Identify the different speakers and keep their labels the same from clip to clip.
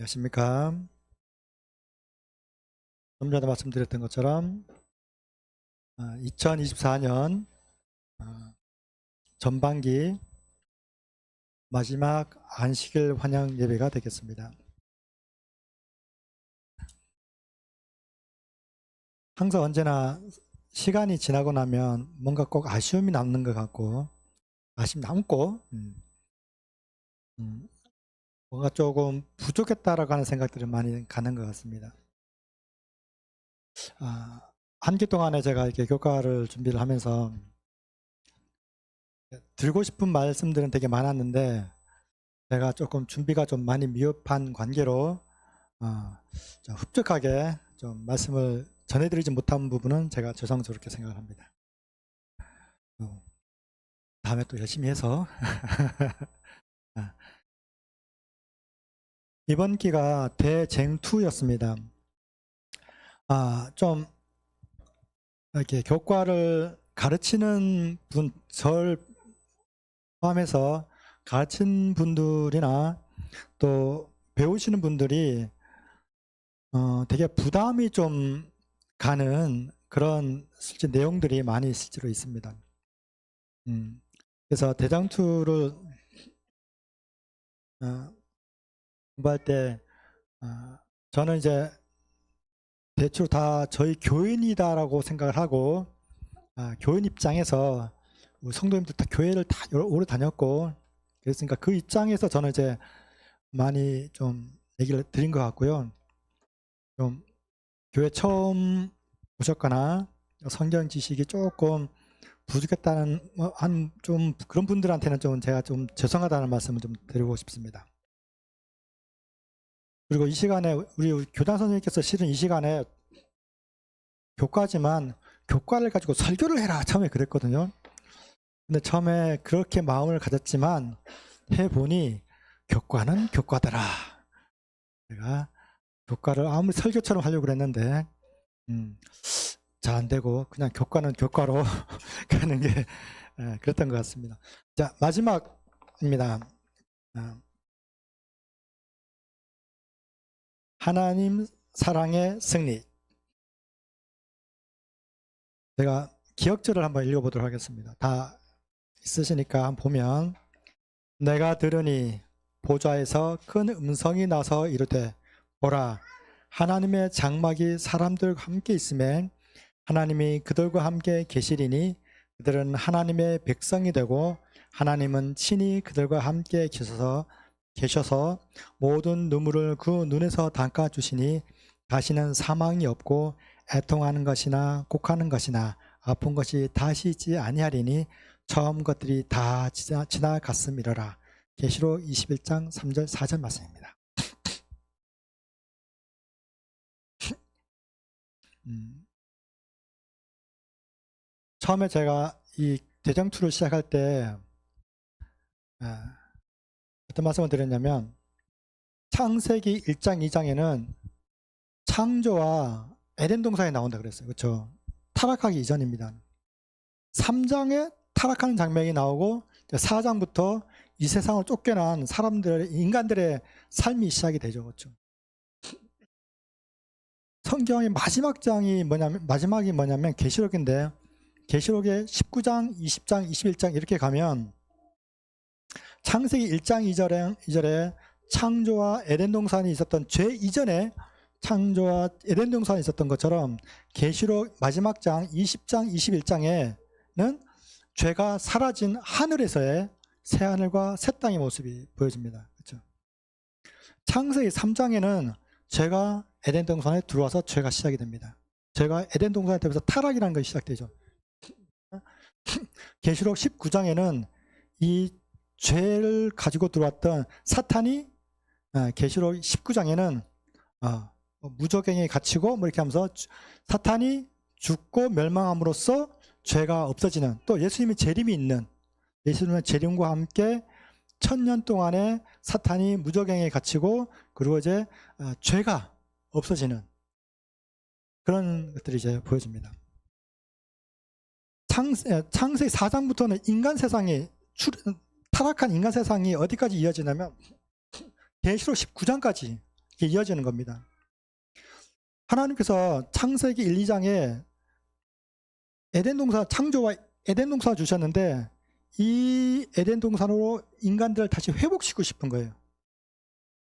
Speaker 1: 안녕하십니까. 좀 전에 말씀드렸던 것처럼 2024년 전반기 마지막 안식일 환영 예배가 되겠습니다. 항상 언제나 시간이 지나고 나면 뭔가 꼭 아쉬움이 남는 것 같고, 아쉬움 남고 뭔가 조금 부족했다라고 하는 생각들이 많이 가는 것 같습니다. 한 기 동안에 제가 이렇게 교과를 준비를 하면서 드리고 싶은 말씀들은 되게 많았는데, 제가 조금 준비가 좀 많이 미흡한 관계로 좀 흡족하게 좀 말씀을 전해드리지 못한 부분은 제가 죄송스럽게 생각을 합니다. 다음에 또 열심히 해서 이번 기가 대쟁투였습니다. 좀 이렇게 교과를 가르치는 분, 절 포함해서 가르친 분들이나 또 배우시는 분들이 되게 부담이 좀 가는 그런 실제 내용들이 많이 실제로 있습니다. 그래서 대장투를 공부할 때 저는 이제 대충 다 저희 교인이다라고 생각을 하고, 교인 입장에서 우리 성도님들 다 교회를 다 오래 다녔고, 그랬으니까 그 입장에서 저는 이제 많이 좀 얘기를 드린 것 같고요. 좀 교회 처음 오셨거나 성경 지식이 조금 부족했다는 한 좀 그런 분들한테는 좀 제가 좀 죄송하다는 말씀을 좀 드리고 싶습니다. 그리고 이 시간에 우리 교장 선생님께서 실은 이 시간에 교과지만 교과를 가지고 설교를 해라 처음에 그랬거든요. 근데 처음에 그렇게 마음을 가졌지만 해보니 교과는 교과더라. 제가 교과를 아무리 설교처럼 하려고 그랬는데 잘 안 되고 그냥 교과는 교과로 가는 게 그랬던 것 같습니다. 자, 마지막입니다. 하나님 사랑의 승리. 제가 기억절을 한번 읽어보도록 하겠습니다. 다 있으시니까 한번 보면, 내가 들으니 보좌에서 큰 음성이 나서 이르되 보라, 하나님의 장막이 사람들과 함께 있음에 하나님이 그들과 함께 계시리니 그들은 하나님의 백성이 되고 하나님은 친히 그들과 함께 계셔서 모든 눈물을 그 눈에서 닦아주시니 다시는 사망이 없고 애통하는 것이나 곡하는 것이나 아픈 것이 다시 있지 아니하리니 처음 것들이 다 지나갔음이러라. 계시록 21장 3절 4절 말씀입니다. 처음에 제가 이 대장투를 시작할 때 어떤 말씀을 드렸냐면, 창세기 1장 2장에는 창조와 에덴 동산이 나온다 그랬어요. 그렇죠? 타락하기 이전입니다. 3장에 타락하는 장면이 나오고 4장부터 이 세상을 쫓겨난 인간들의 삶이 시작이 되죠. 그렇죠? 성경의 마지막이 뭐냐면 계시록인데, 계시록의 19장, 20장, 21장 이렇게 가면 창세기 1장 2절에 창조와 에덴 동산이 있었던 죄 이전에 창조와 에덴 동산이 있었던 것처럼 계시록 마지막 장 20장, 21장에는 죄가 사라진 하늘에서의 새 하늘과 새 땅의 모습이 보여집니다. 그렇죠? 창세기 3장에는 죄가 에덴 동산에 들어와서 죄가 시작이 됩니다. 죄가 에덴 동산에 들어와서 타락이라는 것이 시작되죠. 계시록 19장에는 이 죄를 가지고 들어왔던 사탄이, 계시록 19장에는 무저갱에 갇히고 뭐 이렇게 하면서 사탄이 죽고 멸망함으로써 죄가 없어지는, 또 예수님의 재림이 있는, 예수님의 재림과 함께 1000년 동안에 사탄이 무저갱에 갇히고 그리고 이제 죄가 없어지는 그런 것들이 이제 보여집니다. 창세기 4장부터는 인간 세상이 타락한 인간 세상이 어디까지 이어지냐면 계시록 19장까지 이렇게 이어지는 겁니다. 하나님께서 창세기 1, 2장에 에덴 동산 창조와 에덴 동산 주셨는데 이 에덴 동산으로 인간들을 다시 회복시키고 싶은 거예요.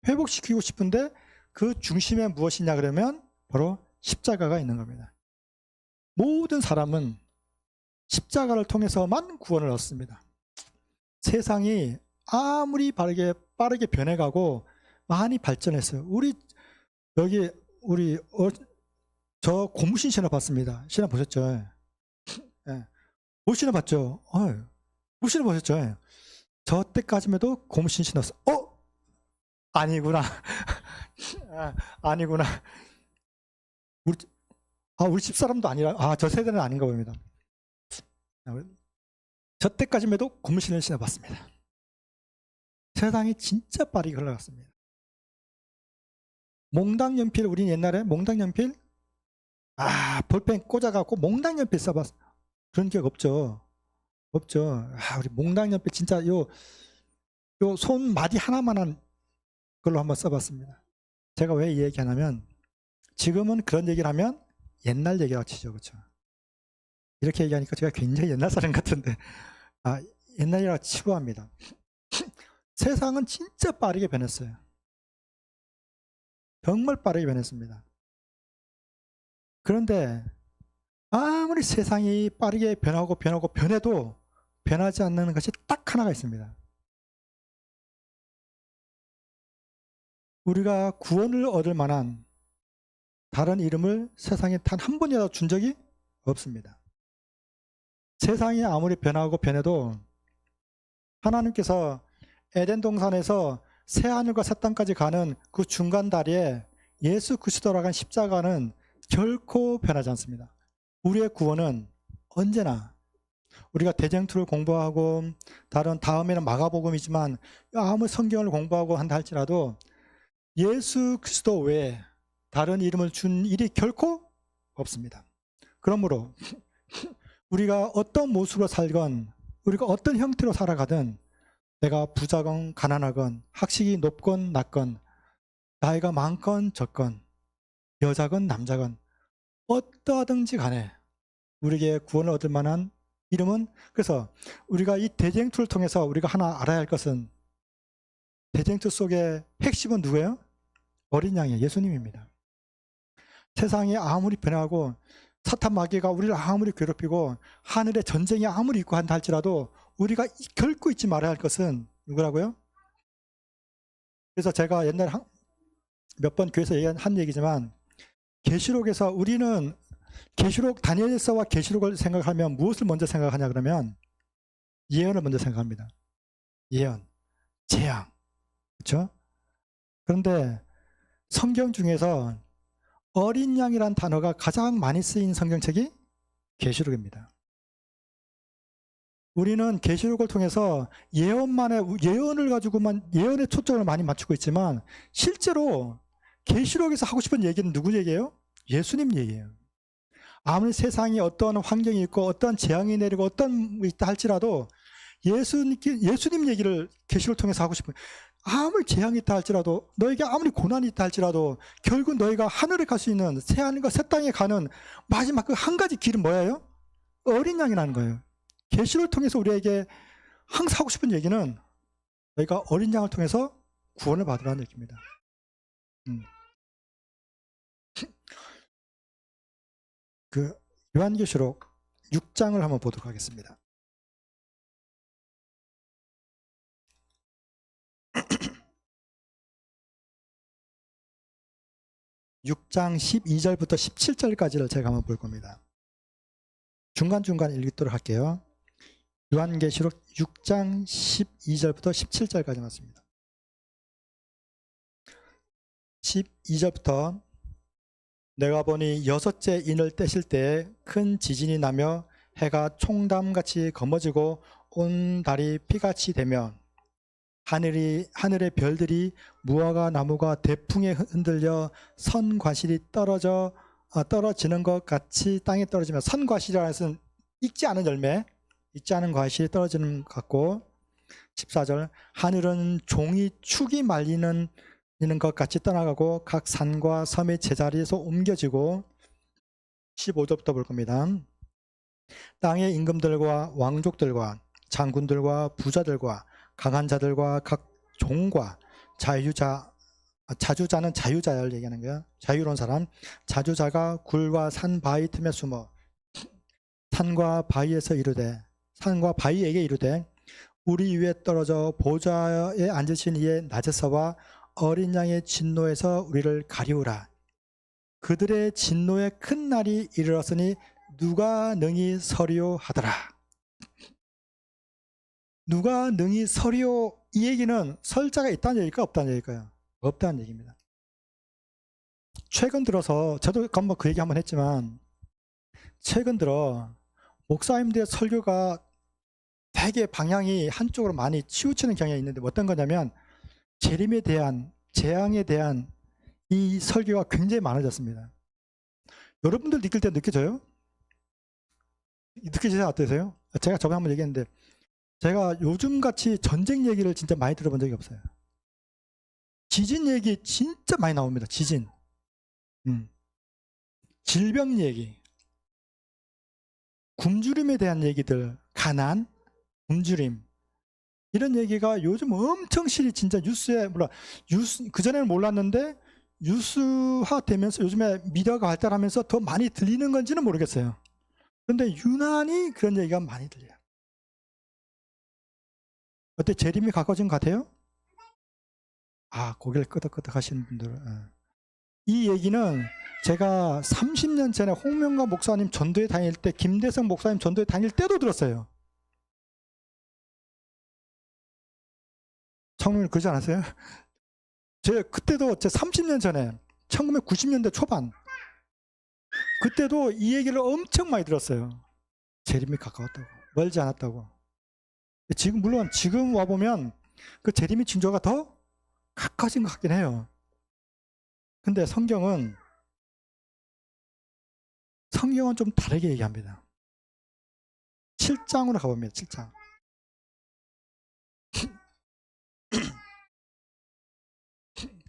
Speaker 1: 회복시키고 싶은데 그 중심에 무엇이냐 그러면 바로 십자가가 있는 겁니다. 모든 사람은 십자가를 통해서만 구원을 얻습니다. 세상이 아무리 빠르게 변해가고 많이 발전했어요. 저 고무신 신어봤습니다. 신어보셨죠? 예. 못 신어봤죠? 못 신어보셨죠? 저 때까지만 해도 고무신 신었어. 아니구나. 아니구나. 우리 집사람도 아니라, 저 세대는 아닌가 봅니다. 저 때까지만 해도 고무신을 신어봤습니다. 세상이 진짜 빠르게 흘러갔습니다. 몽당 연필, 우린 옛날에 몽당 연필, 볼펜 꽂아갖고 몽당 연필 써봤어. 그런 기억 없죠? 없죠. 우리 몽당 연필 진짜 요 손마디 하나만한 걸로 한번 써봤습니다. 제가 왜 이 얘기 하냐면, 지금은 그런 얘기를 하면 옛날 얘기라고 치죠. 그렇죠? 이렇게 얘기하니까 제가 굉장히 옛날 사람 같은데, 옛날이라고 치부 합니다. 세상은 진짜 빠르게 변했어요. 정말 빠르게 변했습니다. 그런데 아무리 세상이 빠르게 변해도 변하지 않는 것이 딱 하나가 있습니다. 우리가 구원을 얻을 만한 다른 이름을 세상에 단 한 번이라도 준 적이 없습니다. 세상이 아무리 변해도 하나님께서 에덴 동산에서 새하늘과 새 땅까지 가는 그 중간 다리에 예수 그리스도라고 한 십자가는 결코 변하지 않습니다. 우리의 구원은 언제나 우리가 대쟁투를 공부하고 다음에는 마가복음이지만 아무리 성경을 공부하고 한다 할지라도 예수 그리스도 외에 다른 이름을 준 일이 결코 없습니다. 그러므로 우리가 어떤 모습으로 살건 우리가 어떤 형태로 살아가든 내가 부자건 가난하건 학식이 높건 낮건 나이가 많건 적건 여자건 남자건 어떠하든지 간에 우리에게 구원을 얻을 만한 이름은, 그래서 우리가 이 대쟁투를 통해서 우리가 하나 알아야 할 것은 대쟁투 속의 핵심은 누구예요? 어린 양이에요. 예수님입니다. 세상이 아무리 변하고 사탄 마귀가 우리를 아무리 괴롭히고 하늘에 전쟁이 아무리 있고 한다 할지라도 우리가 결코 잊지 말아야 할 것은 누구라고요? 그래서 제가 옛날에 몇 번 교회에서 한 얘기지만, 계시록에서 우리는 다니엘서와 계시록을 생각하면 무엇을 먼저 생각하냐 그러면 예언을 먼저 생각합니다. 예언, 재앙, 그렇죠? 그런데 성경 중에서 어린 양이란 단어가 가장 많이 쓰인 성경책이 계시록입니다. 우리는 계시록을 통해서 예언을 가지고만 예언에 초점을 많이 맞추고 있지만 실제로 계시록에서 하고 싶은 얘기는 누구 얘기예요? 예수님 얘기예요. 아무리 세상에 어떤 환경이 있고 어떤 재앙이 내리고 어떤 게 있다 할지라도 예수님 얘기를 계시록을 통해서 하고 싶어요. 아무리 재앙이 있다 할지라도, 너에게 아무리 고난이 있다 할지라도 결국 너희가 하늘에 갈 수 있는 새하늘과 새 땅에 가는 마지막 그 한 가지 길은 뭐예요? 어린 양이라는 거예요. 계시록을 통해서 우리에게 항상 하고 싶은 얘기는 너희가 어린 양을 통해서 구원을 받으라는 얘기입니다. 그 요한계시록 6장을 한번 보도록 하겠습니다. 6장 12절부터 17절까지를 제가 한번 볼 겁니다. 중간중간 읽도록 할게요. 요한계시록 6장 12절부터 17절까지 맞습니다. 12절부터 내가 보니 여섯째 인을 떼실 때에 큰 지진이 나며 해가 총담같이 검어지고 온 달이 피같이 되며 하늘의 별들이 무화과 나무가 대풍에 흔들려 선과실이 떨어지는 것 같이 땅에 떨어지며, 선과실이라는 것은 익지 않은 열매, 익지 않은 과실이 떨어지는 것 같고, 14절 하늘은 종이 축이 말리는 것 같이 떠나가고 각 산과 섬의 제자리에서 옮겨지고 15절부터 볼 겁니다. 땅의 임금들과 왕족들과 장군들과 부자들과 강한 자들과 각 종과 자주자는 자유자를 얘기하는 거야. 자유로운 사람. 자주자가 굴과 산 바위 틈에 숨어 산과 바위에게 이르되 우리 위에 떨어져 보좌에 앉으신 이의 낮에서와 어린 양의 진노에서 우리를 가리우라. 그들의 진노의 큰 날이 이르렀으니 누가 능히 서리오 하더라. 누가 능히 서리오, 이 얘기는 설자가 있다는 얘기일까 없다는 얘기일까요? 없다는 얘기입니다. 최근 들어서 저도 한번 그 얘기 한번 했지만 최근 들어 목사님들의 설교가 되게 방향이 한쪽으로 많이 치우치는 경향이 있는데 어떤 거냐면 재림에 대한, 재앙에 대한 이 설교가 굉장히 많아졌습니다. 여러분들 느낄 때 느껴져요? 느끼시면 어떠세요? 제가 저번에 한번 얘기했는데 제가 요즘같이 전쟁 얘기를 진짜 많이 들어본 적이 없어요. 지진 얘기 진짜 많이 나옵니다. 지진. 질병 얘기. 굶주림에 대한 얘기들. 가난, 굶주림. 이런 얘기가 요즘 엄청 실이 진짜 뉴스에, 그전에는 몰랐는데 뉴스화 되면서 요즘에 미디어가 발달하면서 더 많이 들리는 건지는 모르겠어요. 그런데 유난히 그런 얘기가 많이 들려요. 어때? 재림이 가까워진 것 같아요? 고개를 끄덕끄덕 하시는 분들은. 이 얘기는 제가 30년 전에 홍명관 목사님 전도회 다닐 때, 김대성 목사님 전도회 다닐 때도 들었어요. 청룡이 그러지 않았어요? 그때도 30년 전에 1990년대 초반 그때도 이 얘기를 엄청 많이 들었어요. 재림이 가까웠다고, 멀지 않았다고. 물론 지금 와보면 그 재림의 징조가 더 가까워진 것 같긴 해요. 근데 성경은 좀 다르게 얘기합니다. 7장으로 가봅니다. 7장.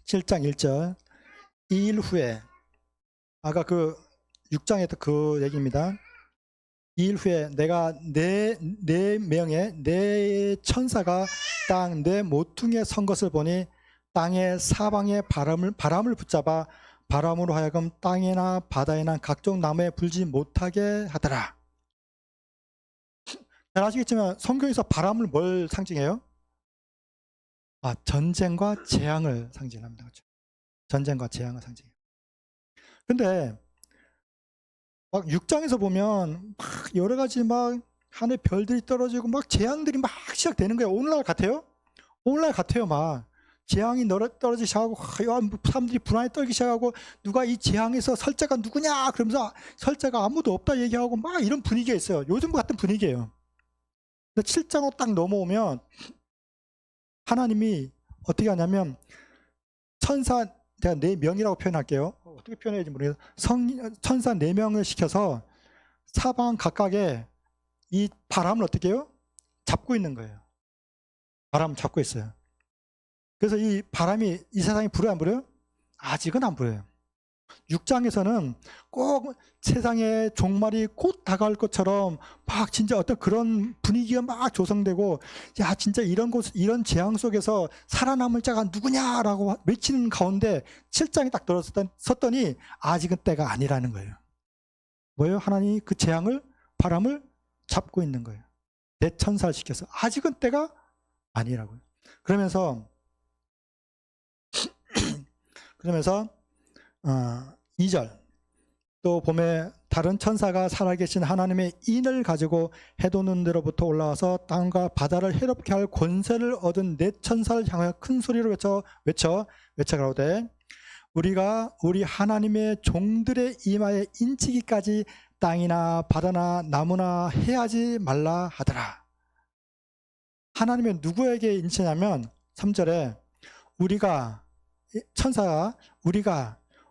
Speaker 1: 7장 1절. 2일 후에, 아까 그 6장에 그 얘기입니다. 2일 후에 내가 네 명의 네 천사가 땅 네 모퉁이에 선 것을 보니 땅의 사방에 바람을 붙잡아 바람으로 하여금 땅이나 바다에나 각종 나무에 불지 못하게 하더라. 잘 아시겠지만 성경에서 바람을 뭘 상징해요? 전쟁과 재앙을 상징합니다. 그렇죠? 전쟁과 재앙을 상징해요. 근데 막 6장에서 보면 막 여러 가지 막 하늘에 별들이 떨어지고 막 재앙들이 막 시작되는 거예요. 오늘날 같아요? 오늘날 같아요. 막 재앙이 떨어지기 시작하고 사람들이 불안에 떨기 시작하고 누가 이 재앙에서 설자가 누구냐 그러면서 설자가 아무도 없다 얘기하고 막 이런 분위기가 있어요. 요즘 같은 분위기예요. 근데 7장으로 딱 넘어오면 하나님이 어떻게 하냐면 천사, 제가 4명이라고 표현할게요. 어떻게 표현해야지 모르겠어요. 천사 4명을 시켜서 사방 각각에 이 바람을 어떻게 해요? 잡고 있는 거예요. 바람 잡고 있어요. 그래서 이 바람이 이 세상에 불어요, 안 불어요? 아직은 안 불어요. 6장에서는 꼭 세상에 종말이 곧 다가올 것처럼 막 진짜 어떤 그런 분위기가 막 조성되고, 야 진짜 이런 재앙 속에서 살아남을 자가 누구냐라고 외치는 가운데 7장이 딱 들어섰더니 아직은 때가 아니라는 거예요. 뭐예요? 하나님이 그 바람을 잡고 있는 거예요. 내 천사를 시켜서 아직은 때가 아니라고요. 그러면서 2절 또 봄에 다른 천사가 살아계신 하나님의 인을 가지고 해돋는 데로부터 올라와서 땅과 바다를 해롭게 할 권세를 얻은 네 천사를 향하여 큰 소리로 외쳐 가로되 우리가 우리 하나님의 종들의 이마에 인치기까지 땅이나 바다나 나무나 해하지 말라 하더라. 하나님의 누구에게 인치냐면 3절에 천사가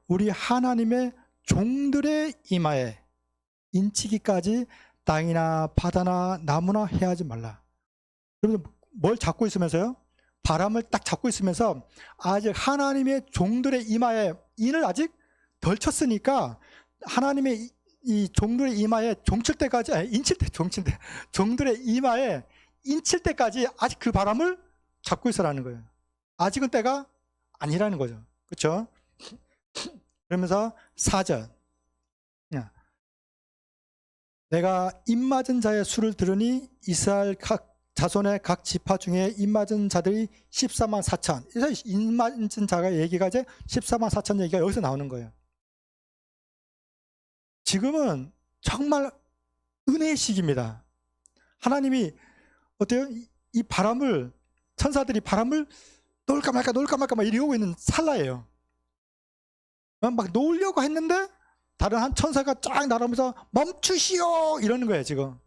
Speaker 1: 우리 하나님의 종들의 이마에 인치기까지 땅이나 바다나 나무나 해하지 말라. 그러면 뭘 잡고 있으면서요? 바람을 딱 잡고 있으면서 아직 하나님의 종들의 이마에 인을 아직 덜 쳤으니까 하나님의 이 종들의 이마에 종칠 때까지, 아니, 인칠 때, 종들의 이마에 인칠 때까지 아직 그 바람을 잡고 있으라는 거예요. 아직은 때가 아니라는 거죠. 그렇죠? 그러면서 4절, 내가 입맞은 자의 수를 들으니 이스라엘 각 자손의 각 지파 중에 입맞은 자들이 14만 4천. 그래서 입맞은 자가 얘기가 이제 14만 4천 얘기가 여기서 나오는 거예요. 지금은 정말 은혜의 시기입니다. 하나님이 어때요? 이 바람을, 천사들이 바람을 놓을까 말까 막 이러고 있는 찰나예요. 막 놓으려고 했는데 다른 한 천사가 쫙 날아오면서 멈추시오 이러는 거예요. 지금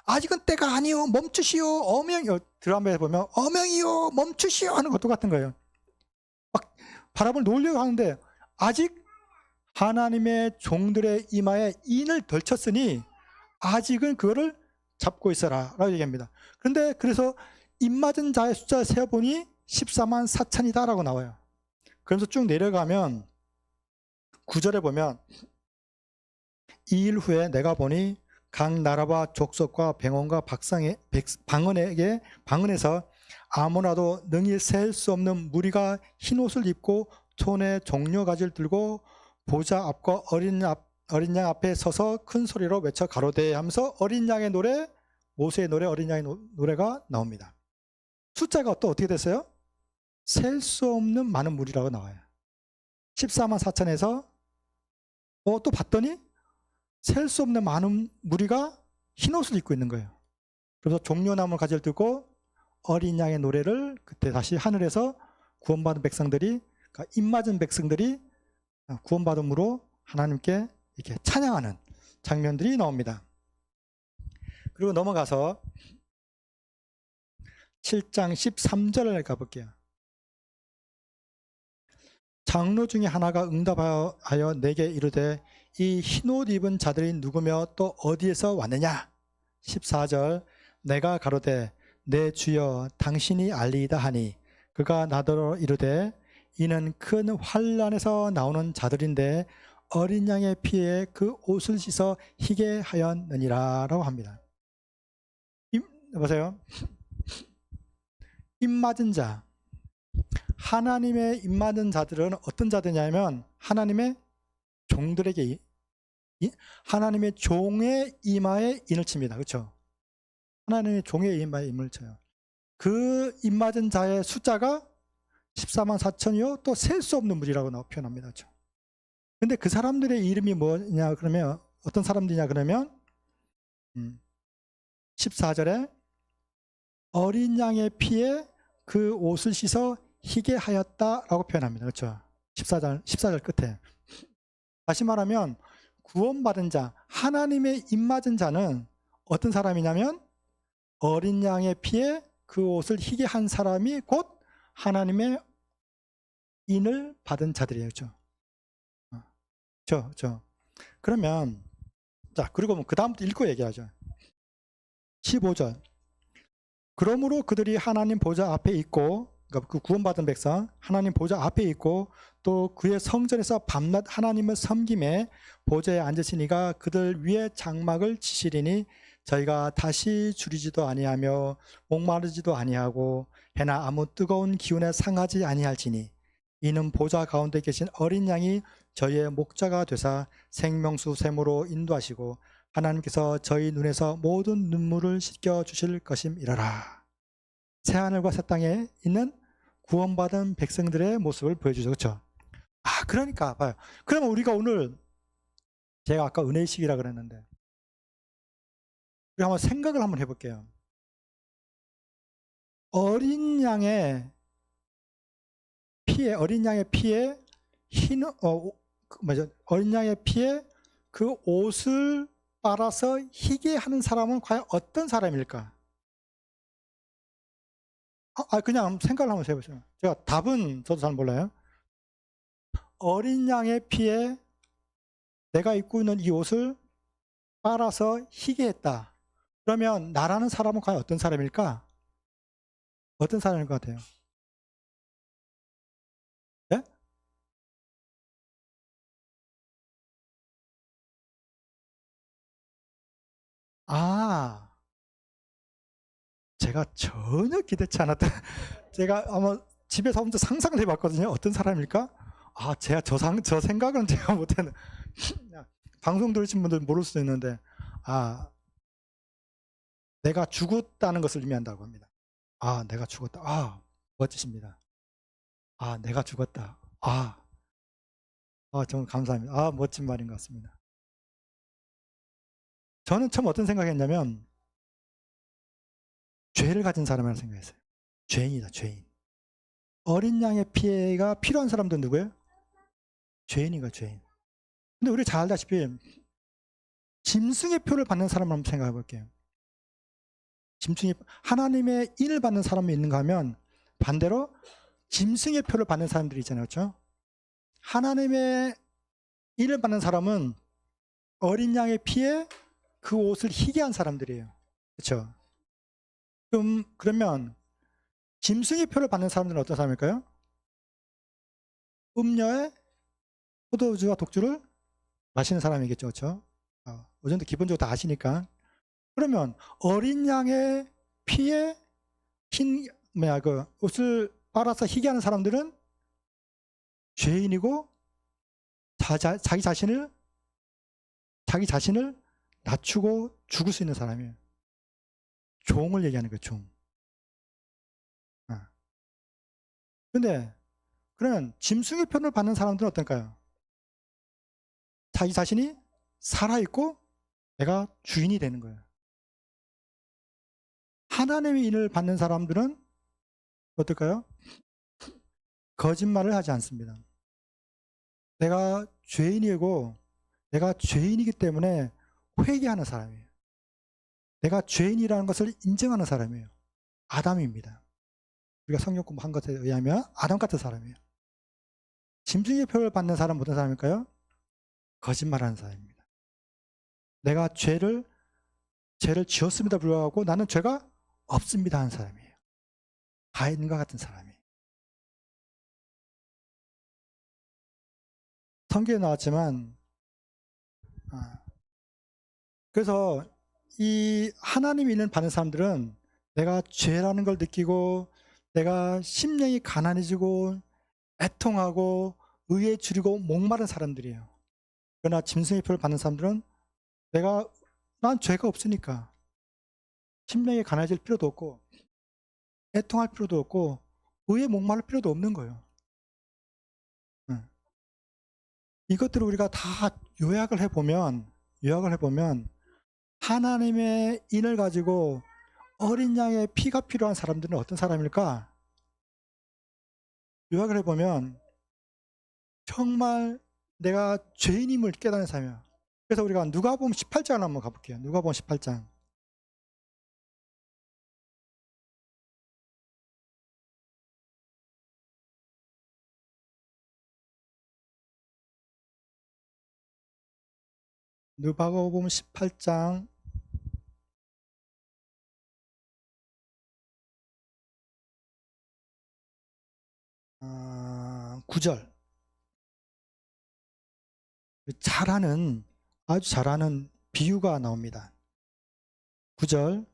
Speaker 1: 아직은 때가 아니요, 멈추시오. 어명이요, 드라마에 보면 어명이요, 멈추시오 하는 것 똑같은 거예요. 막 바람을 놓으려고 하는데 아직 하나님의 종들의 이마에 인을 덜 쳤으니 아직은 그거를 잡고 있어라 라고 얘기합니다. 그런데 그래서 입맞은 자의 숫자를 세어보니 14만 4천이다 라고 나와요. 그러면서 쭉 내려가면 9절에 보면 이 일 후에 내가 보니 각 나라와 족속과 병원과 방언에서 아무나도 능히 셀 수 없는 무리가 흰옷을 입고 손에 종려가지를 들고 보좌 앞과 어린 양 앞에 서서 큰 소리로 외쳐 가로되 하면서 어린 양의 노래, 모세의 노래, 어린 양의 노래가 나옵니다. 숫자가 또 어떻게 됐어요? 셀 수 없는 많은 무리라고 나와요. 14만 4천에서 또 봤더니 셀 수 없는 많은 무리가 흰옷을 입고 있는 거예요. 그래서 종려나무 가지를 들고 어린 양의 노래를 그때 다시 하늘에서 구원받은 백성들이, 그러니까 입맞은 백성들이 구원받음으로 하나님께 이렇게 찬양하는 장면들이 나옵니다. 그리고 넘어가서 7장 13절을 가볼게요. 장로 중에 하나가 응답하여 내게 이르되 이 흰옷 입은 자들이 누구며 또 어디에서 왔느냐. 14절, 내가 가로되 내 주여 당신이 알리이다 하니 그가 나더러 이르되 이는 큰 환난에서 나오는 자들인데 어린 양의 피에 그 옷을 씻어 희게 하였느니라 라고 합니다. 보세요. 입맞은 자, 하나님의 입맞은 자들은 어떤 자들이냐면 하나님의 종들에게, 하나님의 종의 이마에 인을 칩니다. 그렇죠? 하나님의 종의 이마에 인을 쳐요. 그 입맞은 자의 숫자가 14만 4천이요 또 셀 수 없는 무리라고 표현합니다. 그렇죠? 근데 그 사람들의 이름이 뭐냐 그러면 어떤 사람들이냐 그러면 14절에 어린 양의 피에 그 옷을 씻어 희게 하였다라고 표현합니다. 그렇죠? 14절 끝에. 다시 말하면 구원받은 자, 하나님의 입맞은 자는 어떤 사람이냐면 어린 양의 피에 그 옷을 희게 한 사람이 곧 하나님의 인을 받은 자들이에요. 그렇죠? 그러면 자, 그리고 그 다음부터 읽고 얘기하죠. 15절. 그러므로 그들이 하나님 보좌 앞에 있고, 그러니까 그 구원받은 백성 하나님 보좌 앞에 있고 또 그의 성전에서 밤낮 하나님을 섬김에 보좌에 앉으시니가 그들 위에 장막을 치시리니 저희가 다시 줄이지도 아니하며 목마르지도 아니하고 해나 아무 뜨거운 기운에 상하지 아니할지니 이는 보좌 가운데 계신 어린 양이 저희의 목자가 되사 생명수 샘으로 인도하시고 하나님께서 저희 눈에서 모든 눈물을 씻겨 주실 것임이라라. 새하늘과 새 땅에 있는 구원받은 백성들의 모습을 보여주죠. 그렇죠? 그러니까 봐요. 그러면 우리가 오늘, 제가 아까 은혜의식이라 그랬는데 우리 한번 생각을 한번 해볼게요. 어린 양의 피에 어린 양의 피에 그 옷을 빨아서 희게 하는 사람은 과연 어떤 사람일까? 그냥 생각을 한번 해보세요. 제가 답은 저도 잘 몰라요. 어린 양의 피에 내가 입고 있는 이 옷을 빨아서 희게 했다. 그러면 나라는 사람은 과연 어떤 사람일까? 어떤 사람일 것 같아요? 예? 아, 제가 전혀 기대치 않았던, 제가 아마 집에서 혼자 상상을 해봤거든요. 어떤 사람일까? 아, 제가 저 생각은 제가 못했는. 방송 들으신 분들 모를 수도 있는데, 아, 내가 죽었다는 것을 의미한다고 합니다. 아, 내가 죽었다. 아, 멋지십니다. 아, 내가 죽었다. 정말 감사합니다. 아, 멋진 말인 것 같습니다. 저는 처음 어떤 생각했냐면, 죄를 가진 사람이라고 생각했어요. 죄인이다, 죄인. 어린 양의 피해가 필요한 사람도 누구예요? 죄인이가 죄인. 근데 우리 잘 알다시피, 짐승의 표를 받는 사람을 한번 생각해 볼게요. 짐승의, 하나님의 인을 받는 사람이 있는가 하면, 반대로 짐승의 표를 받는 사람들이 있잖아요. 그렇죠? 하나님의 인을 받는 사람은 어린 양의 피에 그 옷을 희게 한 사람들이에요. 그렇죠? 그러면 짐승의 표를 받는 사람들은 어떤 사람일까요? 음녀의 포도주와 독주를 마시는 사람이겠죠. 그렇죠? 어느 정도 기본적으로 다 아시니까. 그러면 어린 양의 피에 그 옷을 빨아서 희게 하는 사람들은 죄인이고 자기 자신을 낮추고 죽을 수 있는 사람이에요. 종을 얘기하는 거예요. 종. 근데 그러면 짐승의 편을 받는 사람들은 어떨까요? 자기 자신이 살아있고 내가 주인이 되는 거예요. 하나님의 인을 받는 사람들은 어떨까요? 거짓말을 하지 않습니다. 내가 죄인이고 내가 죄인이기 때문에 회개하는 사람이에요. 내가 죄인이라는 것을 인정하는 사람이에요. 아담입니다. 우리가 성경 공부한 것에 의하면 아담 같은 사람이에요. 짐승의 표를 받는 사람은 어떤 사람일까요? 거짓말하는 사람입니다. 내가 죄를 지었음에도 불구하고 나는 죄가 없습니다 하는 사람이에요. 가인과 같은 사람이에요. 성경에 나왔지만 그래서 이 하나님 인을 받는 사람들은 내가 죄라는 걸 느끼고 내가 심령이 가난해지고 애통하고 의에 줄이고 목마른 사람들이에요. 그러나 짐승의 표를 받는 사람들은 난 죄가 없으니까 심령이 가난해질 필요도 없고 애통할 필요도 없고 의에 목마를 필요도 없는 거예요. 이것들을 우리가 다 요약을 해보면 하나님의 인을 가지고 어린 양의 피가 필요한 사람들은 어떤 사람일까? 요약을 해보면 정말 내가 죄인임을 깨닫는 사람이야. 그래서 우리가 누가복음 18장을 한번 가볼게요. 누가복음 18장. 누가복음 18장 9절. 아주 잘하는 비유가 나옵니다. 9절.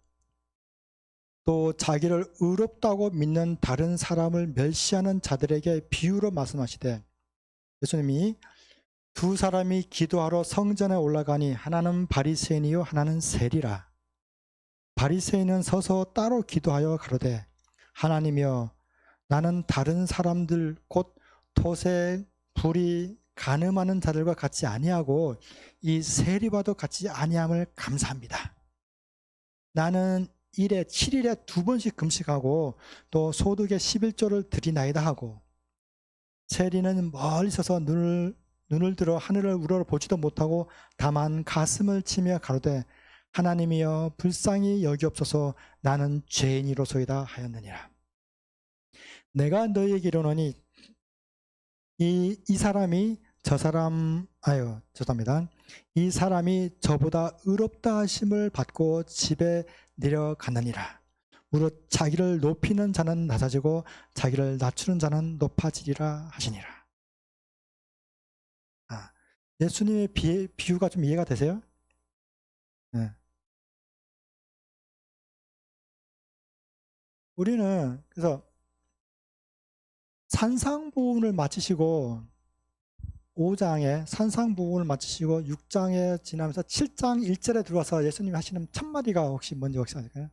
Speaker 1: 또 자기를 의롭다고 믿는 다른 사람을 멸시하는 자들에게 비유로 말씀하시되, 예수님이 두 사람이 기도하러 성전에 올라가니 하나는 바리새인이요 하나는 세리라. 바리새인은 서서 따로 기도하여 가로되, 하나님이여, 나는 다른 사람들 곧 토색, 불의, 간음하는 자들과 같이 아니하고 이 세리와도 같이 아니함을 감사합니다. 나는 7일에 2번씩 금식하고 또 소득의 11조를 드리나이다 하고, 세리는 멀리 서서 눈을 들어 하늘을 우러러보지도 못하고 다만 가슴을 치며 가로되, 하나님이여 불쌍히 여기옵소서, 나는 죄인이로소이다 하였느니라. 내가 너희에게 이르노니 이 사람이 죄송합니다. 이 사람이 저보다 의롭다 하심을 받고 집에 내려갔느니라. 무릇 자기를 높이는 자는 낮아지고 자기를 낮추는 자는 높아지리라 하시니라. 예수님의 비유가 좀 이해가 되세요? 네. 우리는 그래서 산상부훈을 마치시고 5장에 산상부훈을 마치시고 6장에 지나면서 7장 1절에 들어와서 예수님이 하시는 첫마디가 혹시 뭔지 아실까요?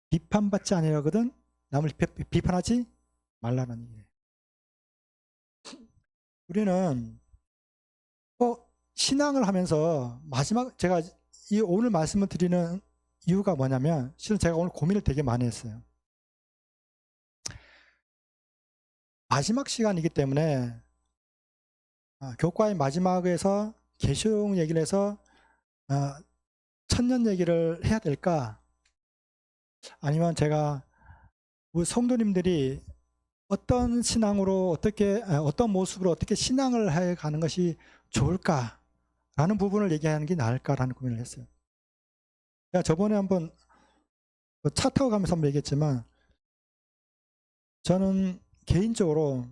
Speaker 1: 비판받지 아니하거든 남을 비판하지 말라는 얘기예요. 우리는 신앙을 하면서 마지막 제가 이 오늘 말씀을 드리는 이유가 뭐냐면 실은 제가 오늘 고민을 되게 많이 했어요. 마지막 시간이기 때문에 교과의 마지막에서 계시록 얘기를 해서 천년 얘기를 해야 될까? 아니면 제가 우리 성도님들이 어떤 신앙으로 어떤 모습으로 어떻게 신앙을 해 가는 것이 좋을까라는 부분을 얘기하는 게 나을까라는 고민을 했어요. 제가 저번에 한번 차 타고 가면서 한번 얘기했지만 저는 개인적으로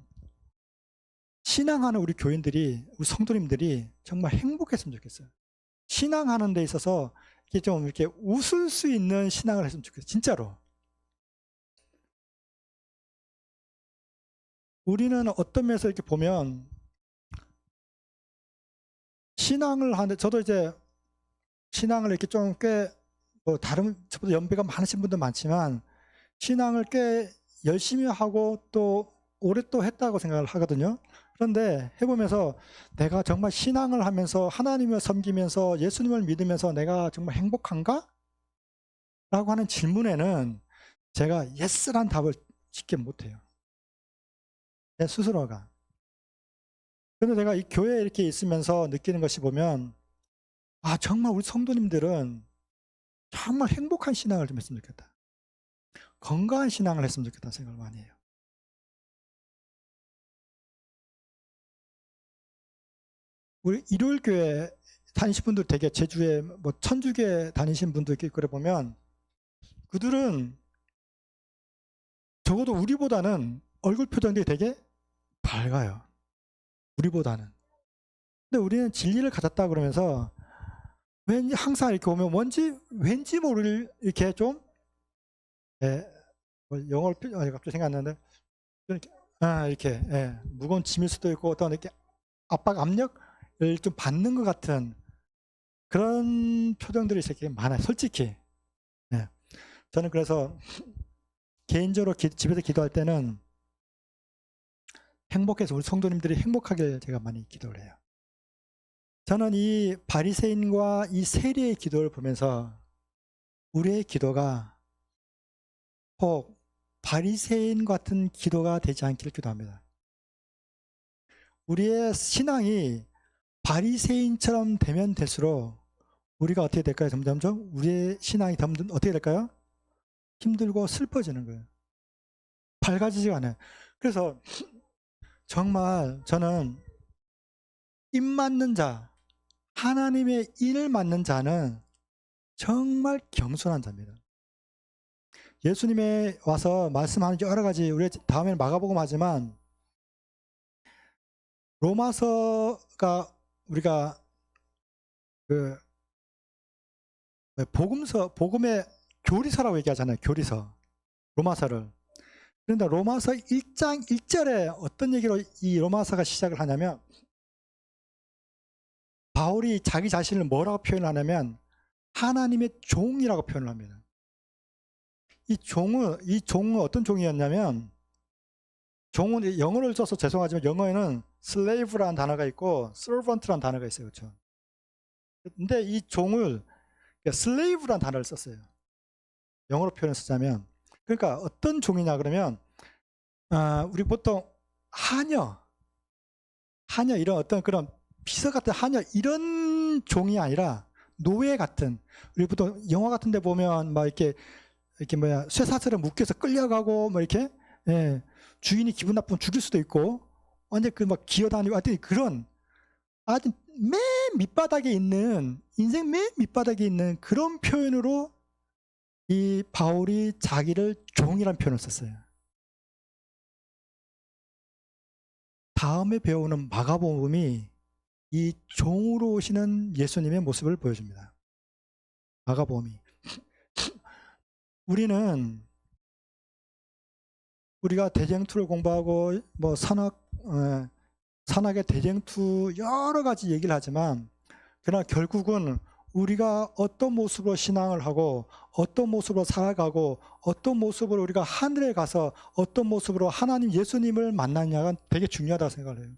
Speaker 1: 신앙하는 우리 교인들이 우리 성도님들이 정말 행복했으면 좋겠어요. 신앙하는 데 있어서 이렇게 좀 이렇게 웃을 수 있는 신앙을 했으면 좋겠어요. 진짜로. 우리는 어떤 면에서 이렇게 보면 신앙을 하는데 저도 이제 신앙을 이렇게 좀 꽤 다른 저보다 연배가 많으신 분도 많지만 신앙을 꽤 열심히 하고 또 오래 또 했다고 생각을 하거든요. 그런데 해보면서 내가 정말 신앙을 하면서 하나님을 섬기면서 예수님을 믿으면서 내가 정말 행복한가? 라고 하는 질문에는 제가 예스란 답을 쉽게 못해요. 내 스스로가. 그런데 내가 이 교회에 이렇게 있으면서 느끼는 것이 보면 정말 우리 성도님들은 정말 행복한 신앙을 좀 했으면 좋겠다. 건강한 신앙을 했으면 좋겠다 생각을 많이 해요. 우리 일요일교회 다니신 분들 되게 제주에 천주교회 다니신 분들 이렇게 그래 보면 그들은 적어도 우리보다는 얼굴 표정들이 되게 밝아요. 우리보다는. 근데 우리는 진리를 가졌다 그러면서 왠지 항상 이렇게 보면 왠지 모를 이렇게 좀 영어로 갑자기 생각났는데 이렇게 무거운 짐일 수도 있고 어떤 이렇게 압력을 좀 받는 것 같은 그런 표정들이 되게 많아요. 솔직히. 저는 그래서 개인적으로 집에서 기도할 때는 행복해서 우리 성도님들이 행복하길 제가 많이 기도를 해요. 저는 이 바리새인과 이 세리의 기도를 보면서 우리의 기도가 꼭 바리새인 같은 기도가 되지 않기를 기도합니다. 우리의 신앙이 바리새인처럼 되면 될수록 우리가 어떻게 될까요? 점점점 우리의 신앙이 어떻게 될까요? 힘들고 슬퍼지는 거예요. 밝아지지가 않아요. 그래서 정말 저는 입 맞는 자, 하나님의 인을 맞는 자는 정말 겸손한 자입니다. 예수님의 와서 말씀하는 여러 가지 우리 다음에는 마가복음 하지만 로마서가 우리가 그 복음의 교리서라고 얘기하잖아요. 교리서. 로마서를. 그런데 로마서 1장 1절에 어떤 얘기로 이 로마서가 시작을 하냐면 바울이 자기 자신을 뭐라고 표현하냐면 하나님의 종이라고 표현을 합니다. 이 종은 어떤 종이었냐면 종은 영어를 써서 죄송하지만 영어에는 slave라는 단어가 있고 servant라는 단어가 있어요. 그렇죠? 근데 이 종을 slave라는 단어를 썼어요. 영어로 표현을 쓰자면 그러니까 어떤 종이냐 그러면 우리 보통 하녀 이런 어떤 그런 비서 같은 하녀 이런 종이 아니라 노예 같은 우리 보통 영화 같은 데 보면 막 이렇게 쇠사슬에 묶여서 끌려가고 뭐 이렇게 주인이 기분 나쁘면 죽일 수도 있고 완전 기어다니고 하여튼 그런 아주 맨 밑바닥에 있는 인생 맨 밑바닥에 있는 그런 표현으로 이 바울이 자기를 종이라는 표현을 썼어요. 다음에 배우는 마가복음이 이 종으로 오시는 예수님의 모습을 보여줍니다. 마가복음이. 우리가 대쟁투를 공부하고 뭐 산학의 대쟁투 여러 가지 얘기를 하지만, 그러나 결국은 우리가 어떤 모습으로 신앙을 하고 어떤 모습으로 살아가고 어떤 모습으로 우리가 하늘에 가서 어떤 모습으로 하나님 예수님을 만나냐가 되게 중요하다고 생각을 해요.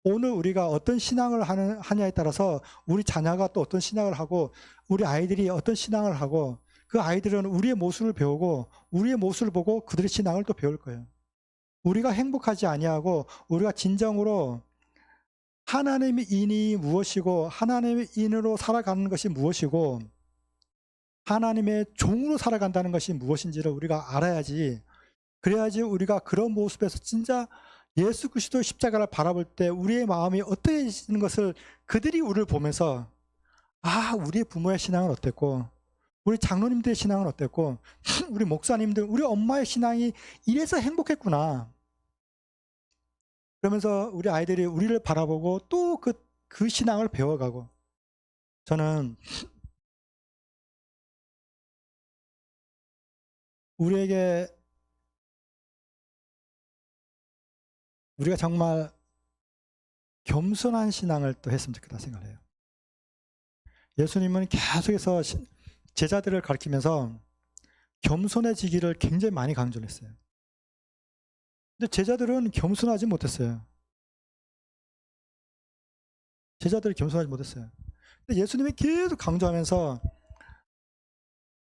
Speaker 1: 오늘 우리가 어떤 신앙을 하냐에 따라서 우리 자녀가 또 어떤 신앙을 하고 우리 아이들이 어떤 신앙을 하고 그 아이들은 우리의 모습을 배우고 우리의 모습을 보고 그들의 신앙을 또 배울 거예요. 우리가 행복하지 아니하고 우리가 진정으로 하나님의 인이 무엇이고 하나님의 인으로 살아가는 것이 무엇이고 하나님의 종으로 살아간다는 것이 무엇인지를 우리가 알아야지, 그래야지 우리가 그런 모습에서 진짜 예수 그리스도의 십자가를 바라볼 때 우리의 마음이 어떠해지는 것을 그들이 우리를 보면서, 아, 우리의 부모의 신앙은 어땠고 우리 장로님들의 신앙은 어땠고 우리 목사님들, 우리 엄마의 신앙이 이래서 행복했구나, 그러면서 우리 아이들이 우리를 바라보고 또 그 신앙을 배워가고. 저는 우리가 정말 겸손한 신앙을 또 했으면 좋겠다 생각을 해요. 예수님은 계속해서 제자들을 가르치면서 겸손해지기를 굉장히 많이 강조를 했어요. 근데 제자들은 겸손하지 못했어요. 제자들이 겸손하지 못했어요. 근데 예수님이 계속 강조하면서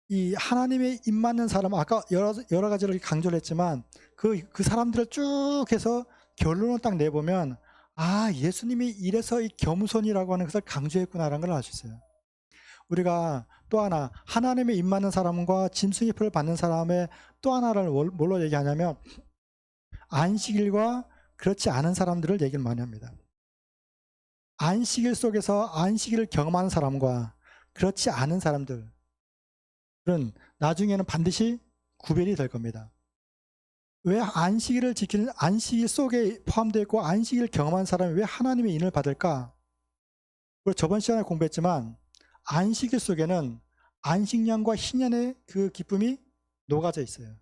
Speaker 1: 이 하나님의 입 맞는 사람, 아까 여러 가지를 강조를 했지만 그 사람들을 쭉 해서 결론을 딱 내보면, 아, 예수님이 이래서 이 겸손이라고 하는 것을 강조했구나라는 걸 알 수 있어요. 우리가 또 하나, 하나님의 입 맞는 사람과 짐승의 표를 받는 사람의 또 하나를 뭘로 얘기하냐면 안식일과 그렇지 않은 사람들을 얘기를 많이 합니다. 안식일 속에서 안식일을 경험하는 사람과 그렇지 않은 사람들은 나중에는 반드시 구별이 될 겁니다. 왜 안식일을 지키는, 안식일 속에 포함되어 있고 안식일을 경험한 사람이 왜 하나님의 인을 받을까? 우리 저번 시간에 공부했지만 안식일 속에는 안식년과 희년의 그 기쁨이 녹아져 있어요.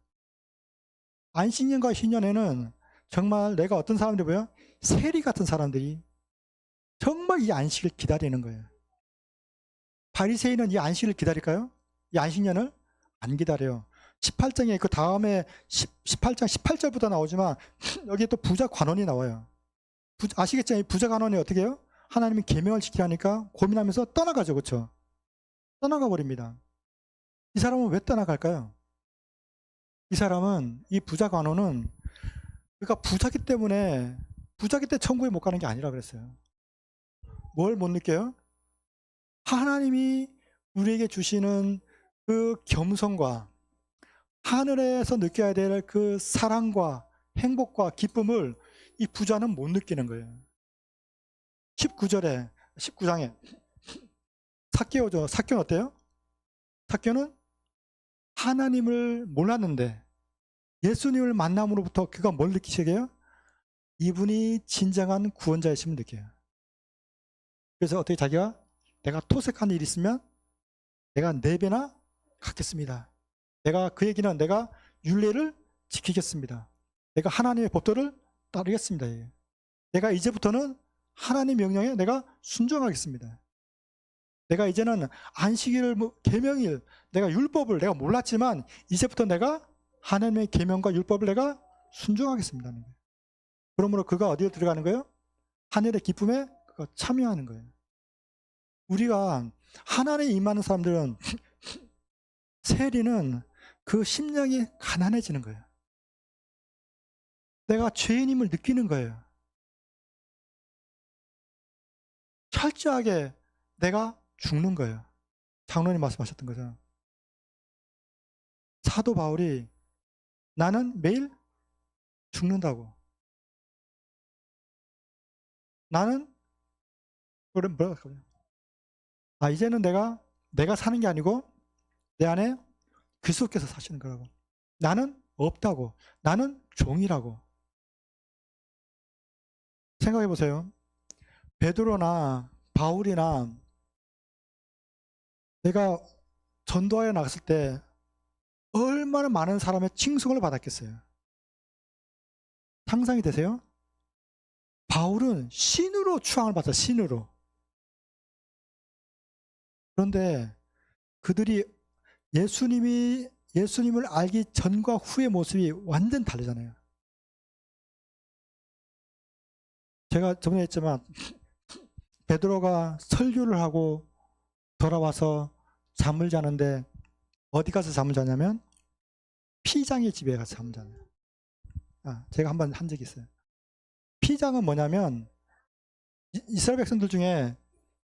Speaker 1: 안식년과 희년에는 정말 내가 어떤 사람들이 보여? 세리 같은 사람들이 정말 이 안식을 기다리는 거예요. 바리새인은 이 안식을 기다릴까요? 이 안식년을 안 기다려요. 18장에 그 다음에 18장 18절부터 나오지만 여기에 또 부자 관원이 나와요. 아시겠죠? 이 부자 관원이 어떻게 해요? 하나님이 계명을 지키려 하니까 고민하면서 떠나가죠. 그렇죠? 떠나가 버립니다. 이 사람은 왜 떠나갈까요? 이 사람은, 이 부자 관원은, 그러니까 부자기 때문에, 부자기 때 천국에 못 가는 게 아니라 그랬어요. 뭘 못 느껴요? 하나님이 우리에게 주시는 그 겸손과 하늘에서 느껴야 될 그 사랑과 행복과 기쁨을 이 부자는 못 느끼는 거예요. 19장에 삭개오죠. 삭개는 어때요? 삭개는 하나님을 몰랐는데 예수님을 만남으로부터 그가 뭘 느끼시게 해요? 이분이 진정한 구원자이심을 느껴요. 그래서 어떻게 자기가, 내가 토색한 일이 있으면 내가 4배나 갚겠습니다. 그 얘기는 내가 율례를 지키겠습니다. 내가 하나님의 법도를 따르겠습니다. 내가 이제부터는 하나님 명령에 내가 순종하겠습니다. 내가 이제는 안식일을, 계명일, 내가 율법을 내가 몰랐지만 이제부터 내가 하나님의 계명과 율법을 내가 순종하겠습니다. 그러므로 그가 어디에 들어가는 거예요? 하늘의 기쁨에 참여하는 거예요. 우리가 하나님에 임하는 사람들은 세리는 그 심령이 가난해지는 거예요. 내가 죄인임을 느끼는 거예요. 철저하게 내가 죽는 거예요. 장로님 말씀하셨던 거죠. 사도 바울이 나는 매일 죽는다고. 나는 뭐라고 할까요? 이제는 내가 사는 게 아니고 내 안에 그리스도께서 사시는 거라고. 나는 없다고. 나는 종이라고. 생각해 보세요. 베드로나 바울이나 내가 전도하여 나갔을 때 얼마나 많은 사람의 칭송을 받았겠어요. 상상이 되세요? 바울은 신으로 추앙을 받았어요. 신으로. 그런데 그들이 예수님을 알기 전과 후의 모습이 완전 다르잖아요. 제가 저번에 했지만 베드로가 설교를 하고 돌아와서 잠을 자는데 어디 가서 잠을 자냐면 피장의 집에 가서 잠을 자요. 제가 한번 한 적이 있어요. 피장은 뭐냐면 이스라엘 백성들 중에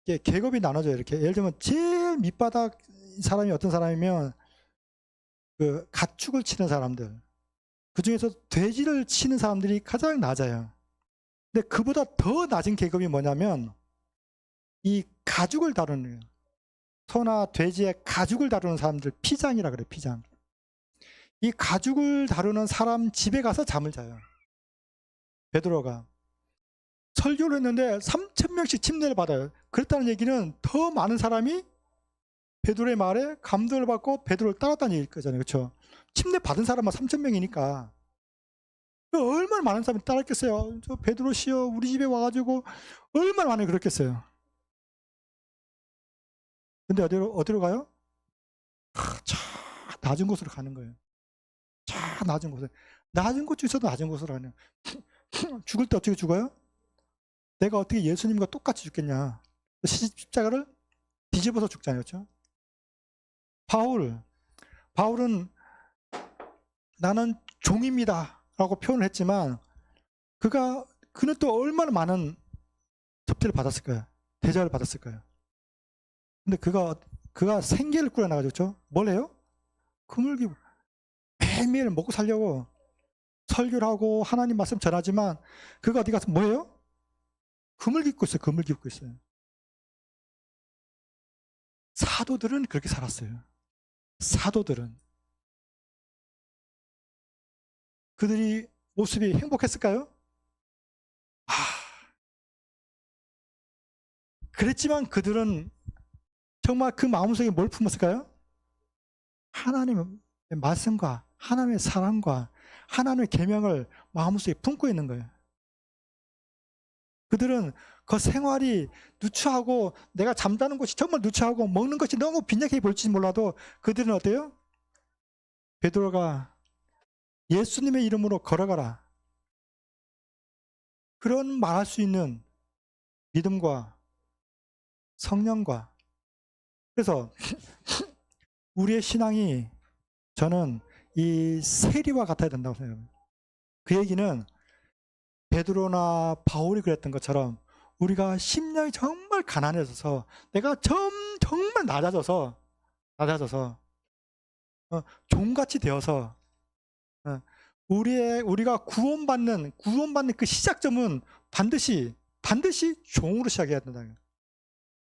Speaker 1: 계급이 나눠져요. 이렇게 예를 들면 제일 밑바닥 사람이 어떤 사람이면 그 가축을 치는 사람들, 그 중에서 돼지를 치는 사람들이 가장 낮아요. 근데 그보다 더 낮은 계급이 뭐냐면 이 가죽을 다루는, 소나 돼지의 가죽을 다루는 사람들, 피장이라 그래요. 피장. 이 가죽을 다루는 사람 집에 가서 잠을 자요. 베드로가 설교를 했는데 3,000명씩 침례를 받아요. 그랬다는 얘기는 더 많은 사람이 베드로의 말에 감동을 받고 베드로를 따랐다는 얘기일 거잖아요. 그렇죠? 침례 받은 사람만 3,000명이니까 얼마나 많은 사람이 따랐겠어요. 저 베드로 씨여 우리 집에 와가지고 얼마나 많이 그랬겠어요. 근데 어디로 가요? 자 낮은 곳으로 가는 거예요. 자 낮은 곳에. 낮은 곳 중에서도 낮은 곳으로 가는. 죽을 때 어떻게 죽어요? 내가 어떻게 예수님과 똑같이 죽겠냐. 십자가를 뒤집어서 죽잖아요. 그렇죠? 바울은 나는 종입니다 라고 표현을 했지만 그는 또 얼마나 많은 접대를 받았을까요? 대접을 받았을까요? 근데 그가 생계를 꾸려나가죠. 그렇죠? 뭘 해요? 그물기고 매일매일 먹고 살려고 설교를 하고 하나님 말씀 전하지만 그가 어디 가서 뭐 해요? 그물 깃고 있어요. 그물 깃고 있어요. 사도들은 그렇게 살았어요. 사도들은. 그들이 모습이 행복했을까요? 그랬지만 그들은 정말 그 마음속에 뭘 품었을까요? 하나님의 말씀과 하나님의 사랑과 하나님의 계명을 마음속에 품고 있는 거예요. 그들은 그 생활이 누추하고 내가 잠자는 곳이 정말 누추하고 먹는 것이 너무 빈약해 보일지 몰라도 그들은 어때요? 베드로가 예수님의 이름으로 걸어가라. 그런 말할 수 있는 믿음과 성령과. 그래서 우리의 신앙이 저는 이 세리와 같아야 된다고 생각합니다. 그 얘기는 베드로나 바울이 그랬던 것처럼 우리가 심령이 정말 가난해져서 내가 정말 낮아져서 종같이 되어서 우리가 구원받는 그 시작점은 반드시 종으로 시작해야 된다.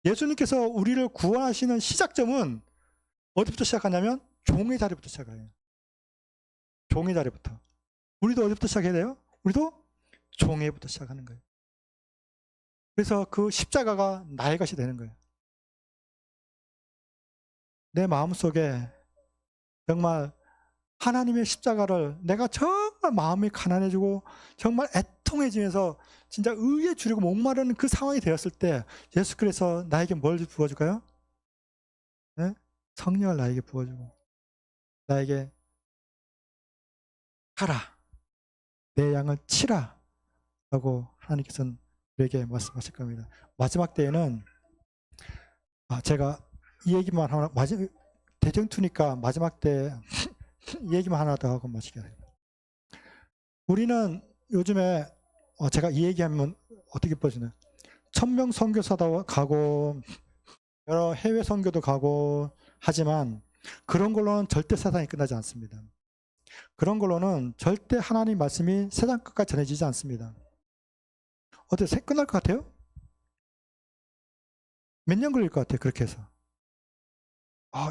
Speaker 1: 예수님께서 우리를 구원하시는 시작점은 어디부터 시작하냐면 종의 자리부터 시작해요. 종의 자리부터. 우리도 어디부터 시작해야 돼요? 우리도 종의부터 시작하는 거예요. 그래서 그 십자가가 나의 것이 되는 거예요. 내 마음속에 정말 하나님의 십자가를 내가 정말 마음이 가난해지고 정말 애통해지면서 진짜 의에 주려고 목마르는 그 상황이 되었을 때 예수께서 나에게 뭘 부어줄까요? 네? 성령을 나에게 부어주고 나에게 가라 내 양을 치라 라고 하나님께서는 우리에게 말씀하실 겁니다. 마지막 때에는 제가 이 얘기만 하나 대전투니까 마지막 때 이 얘기만 하나 더 하고 마치겠습니다. 우리는 요즘에 제가 이 얘기하면 어떻게 보시나요? 1000명 선교사도 가고 여러 해외 선교도 가고 하지만 그런 걸로는 절대 세상이 끝나지 않습니다. 그런 걸로는 절대 하나님 말씀이 세상 끝까지 전해지지 않습니다. 어때? 끝날 것 같아요? 몇 년 걸릴 것 같아요? 그렇게 해서.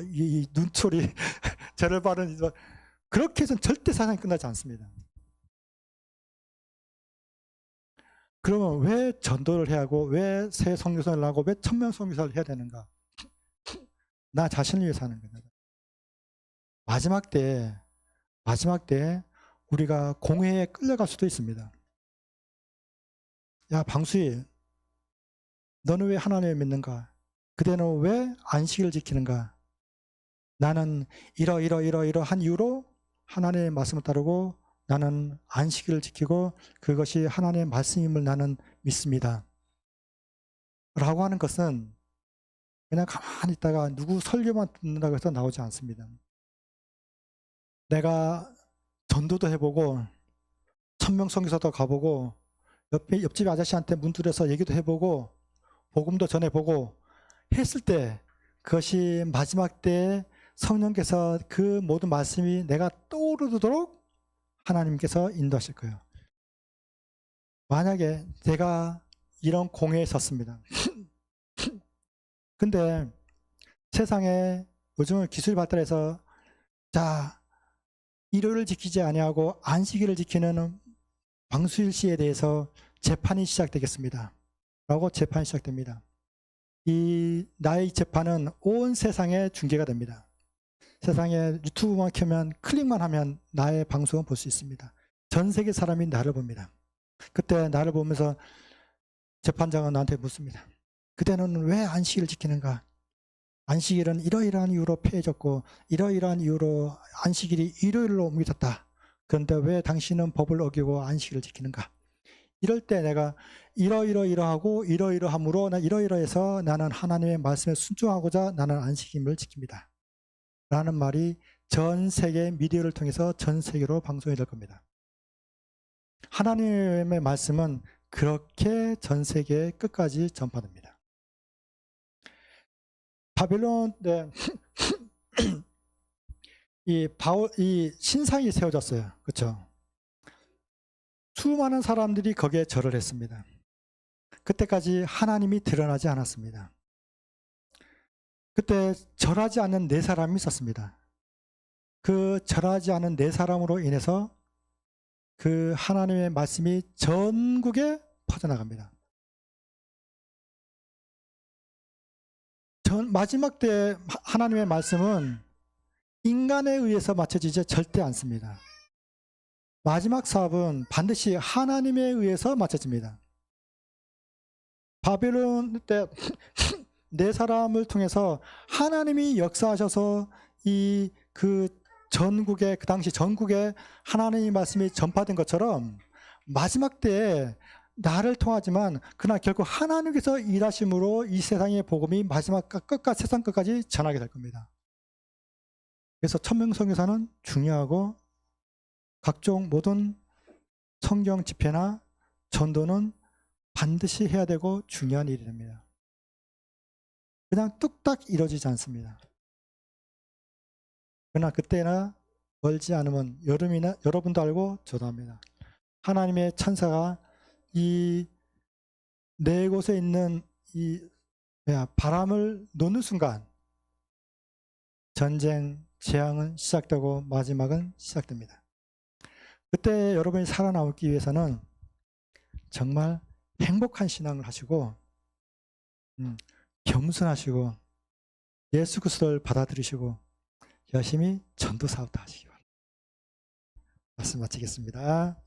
Speaker 1: 이 눈초리 죄를 바르는 그렇게 해서는 절대 사상이 끝나지 않습니다. 그러면 왜 전도를 해야 하고 왜 새 선교사를 하고 왜 천명 선교사를 해야 되는가? 나 자신을 위해서 하는 겁니다. 마지막 때 우리가 공회에 끌려갈 수도 있습니다. 야 방수희, 너는 왜 하나님을 믿는가? 그대는 왜 안식일을 지키는가? 나는 이러한 이유로 하나님의 말씀을 따르고 나는 안식일을 지키고 그것이 하나님의 말씀임을 나는 믿습니다. 라고 하는 것은 그냥 가만히 있다가 누구 설교만 듣는다고 해서 나오지 않습니다. 내가 전도도 해보고 천명선교사도 가보고 옆집 아저씨한테 문두려서 얘기도 해보고 복음도 전해보고 했을 때 그것이 마지막 때에 성령께서 그 모든 말씀이 내가 떠오르도록 하나님께서 인도하실 거예요. 만약에 제가 이런 공회에 섰습니다. 근데 세상에 요즘은 기술이 발달해서 자, 일요일을 지키지 아니하고 안식일을 지키는 방수일 씨에 대해서 재판이 시작되겠습니다. 라고 재판이 시작됩니다. 이 나의 재판은 온 세상에 중계가 됩니다. 세상에 유튜브만 켜면 클릭만 하면 나의 방송을 볼 수 있습니다. 전 세계 사람이 나를 봅니다. 그때 나를 보면서 재판장은 나한테 묻습니다. 그때는 왜 안식일을 지키는가? 안식일은 이러이러한 이유로 폐해졌고 이러이러한 이유로 안식일이 일요일로 옮겨졌다. 그런데 왜 당신은 법을 어기고 안식일을 지키는가? 이럴 때 내가 이러이러하고 이러이러함으로 이러이러해서 나는 하나님의 말씀에 순종하고자 나는 안식일을 지킵니다. 라는 말이 전 세계 미디어를 통해서 전 세계로 방송이 될 겁니다. 하나님의 말씀은 그렇게 전 세계 끝까지 전파됩니다. 바벨론 때 이 신상이 세워졌어요. 그렇죠? 수많은 사람들이 거기에 절을 했습니다. 그때까지 하나님이 드러나지 않았습니다. 그때 절하지 않는 4사람이 있었습니다. 그 절하지 않은 4사람으로 인해서 그 하나님의 말씀이 전국에 퍼져나갑니다. 마지막 때 하나님의 말씀은 인간에 의해서 맞춰지지 절대 않습니다. 마지막 사업은 반드시 하나님에 의해서 맞춰집니다. 바벨론 때 4사람을 통해서 하나님이 역사하셔서 그 전국에, 그 당시 전국에 하나님의 말씀이 전파된 것처럼 마지막 때에 나를 통하지만 그러나 결국 하나님께서 일하심으로 이 세상의 복음이 마지막 끝까지, 세상 끝까지 전하게 될 겁니다. 그래서 천명선교사는 중요하고 각종 모든 성경 집회나 전도는 반드시 해야 되고 중요한 일이 됩니다. 그냥 뚝딱 이루어지지 않습니다. 그러나 그때나 멀지 않으면 여름이나 여러분도 알고 저도 압니다. 하나님의 천사가 이 4곳에 있는 이 바람을 놓는 순간 전쟁, 재앙은 시작되고 마지막은 시작됩니다. 그때 여러분이 살아남기 위해서는 정말 행복한 신앙을 하시고 겸손하시고 예수 그리스도를 받아들이시고 열심히 전도 사업도 하시기 바랍니다. 말씀 마치겠습니다.